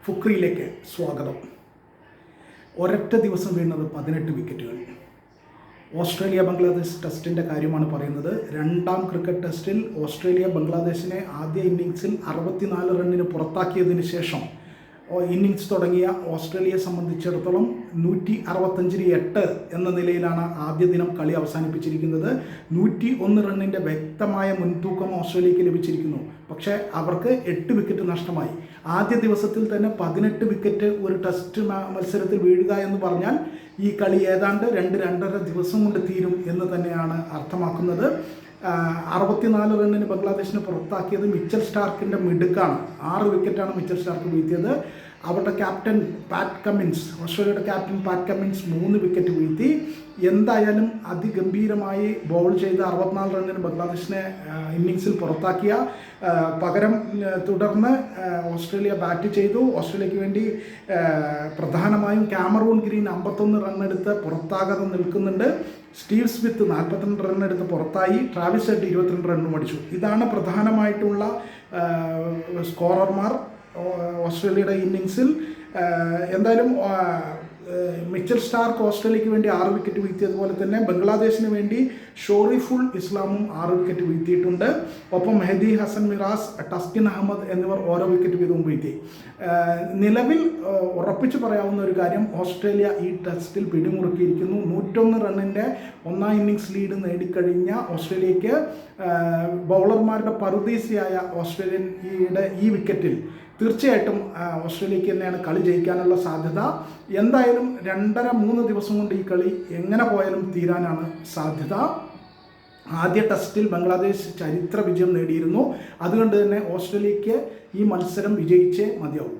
ഫുക്രിയിലേക്ക് സ്വാഗതം. ഒരൊറ്റ ദിവസം വീണത് 18 വിക്കറ്റുകൾ. ഓസ്ട്രേലിയ ബംഗ്ലാദേശ് ടെസ്റ്റിൻ്റെ കാര്യമാണ് പറയുന്നത്. രണ്ടാം ക്രിക്കറ്റ് ടെസ്റ്റിൽ ഓസ്ട്രേലിയ ബംഗ്ലാദേശിനെ ആദ്യ ഇന്നിങ്സിൽ 64 റണ്ണിന് പുറത്താക്കിയതിന് ശേഷം ഇന്നിങ്സ് തുടങ്ങിയ ഓസ്ട്രേലിയയെ സംബന്ധിച്ചിടത്തോളം 165-8 എന്ന നിലയിലാണ് ആദ്യ ദിനം കളി അവസാനിപ്പിച്ചിരിക്കുന്നത്. 101 റണ്ണിൻ്റെ വ്യക്തമായ മുൻതൂക്കം ഓസ്ട്രേലിയക്ക് ലഭിച്ചിരിക്കുന്നു. പക്ഷേ അവർക്ക് 8 വിക്കറ്റ് നഷ്ടമായി. ആദ്യ ദിവസത്തിൽ തന്നെ 18 വിക്കറ്റ് ഒരു ടെസ്റ്റ് മത്സരത്തിൽ വീഴുക എന്ന് പറഞ്ഞാൽ ഈ കളി ഏതാണ്ട് 2-2.5 ദിവസം കൊണ്ട് തീരും എന്ന് തന്നെയാണ് അർത്ഥമാക്കുന്നത്. 64 റണ്ണിന് ബംഗ്ലാദേശിനെ പുറത്താക്കിയത് മിച്ചൽ സ്റ്റാർക്കിൻ്റെ മിടുക്കാണ്. 6 വിക്കറ്റാണ് മിച്ചൽ സ്റ്റാർക്ക് വീഴ്ത്തിയത്. അവരുടെ ക്യാപ്റ്റൻ പാറ്റ് കമ്മിൻസ്, ഓസ്ട്രേലിയയുടെ ക്യാപ്റ്റൻ പാറ്റ് കമ്മിൻസ് 3 വിക്കറ്റ് വീഴ്ത്തി. എന്തായാലും അതിഗംഭീരമായി ബൗൾ ചെയ്ത് 64 റണ്ണിന് ബംഗ്ലാദേശിനെ ഇന്നിങ്സിൽ പുറത്താക്കിയ പകരം തുടർന്ന് ഓസ്ട്രേലിയ ബാറ്റ് ചെയ്തു. ഓസ്ട്രേലിയക്ക് വേണ്ടി പ്രധാനമായും കാമറൂൺ ഗ്രീൻ 51 റണ്ണെടുത്ത് പുറത്താകാതെ നിൽക്കുന്നുണ്ട്. സ്റ്റീവ് സ്മിത്ത് 42 റണ്ണെടുത്ത് പുറത്തായി. ട്രാവിസ് ഹെഡ് 22 റണ്ണും അടിച്ചു. ഇതാണ് പ്രധാനമായിട്ടുള്ള സ്കോറർമാർ ഓസ്ട്രേലിയയുടെ ഇന്നിങ്സിൽ. എന്തായാലും മിച്ചൽ സ്റ്റാർക്ക് ഓസ്ട്രേലിയക്ക് വേണ്ടി 6 വിക്കറ്റ് വീഴ്ത്തിയതുപോലെ തന്നെ ബംഗ്ലാദേശിന് വേണ്ടി ഷോറിഫുൾ ഇസ്ലാമും 6 വിക്കറ്റ് വീഴ്ത്തിയിട്ടുണ്ട്. ഒപ്പം മെഹദി ഹസൻ മിറാസ്, ടസ്കിൻ അഹമ്മദ് എന്നിവർ ഓരോ വിക്കറ്റ് വീതവും വീഴ്ത്തി. നിലവിൽ ഉറപ്പിച്ചു പറയാവുന്ന ഒരു കാര്യം, ഓസ്ട്രേലിയ ഈ ടെസ്റ്റിൽ പിടിമുറുക്കിയിരിക്കുന്നു. 101 റണ്ണിൻ്റെ ഒന്നാം ഇന്നിങ്സ് ലീഡ് നേടിക്കഴിഞ്ഞ ഓസ്ട്രേലിയക്ക് ബൗളർമാരുടെ പറുദീസയായ ഓസ്ട്രേലിയയുടെ ഈ വിക്കറ്റിൽ തീർച്ചയായിട്ടും ഓസ്ട്രേലിയക്ക് തന്നെയാണ് കളി ജയിക്കാനുള്ള സാധ്യത. എന്തായാലും 2.5-3 ദിവസം കൊണ്ട് ഈ കളി എങ്ങനെ പോയാലും തീരാനാണ് സാധ്യത. ആദ്യ ടെസ്റ്റിൽ ബംഗ്ലാദേശ് ചരിത്ര വിജയം നേടിയിരുന്നു. അതുകൊണ്ട് തന്നെ ഓസ്ട്രേലിയക്ക് ഈ മത്സരം വിജയിച്ചേ മതിയാവും.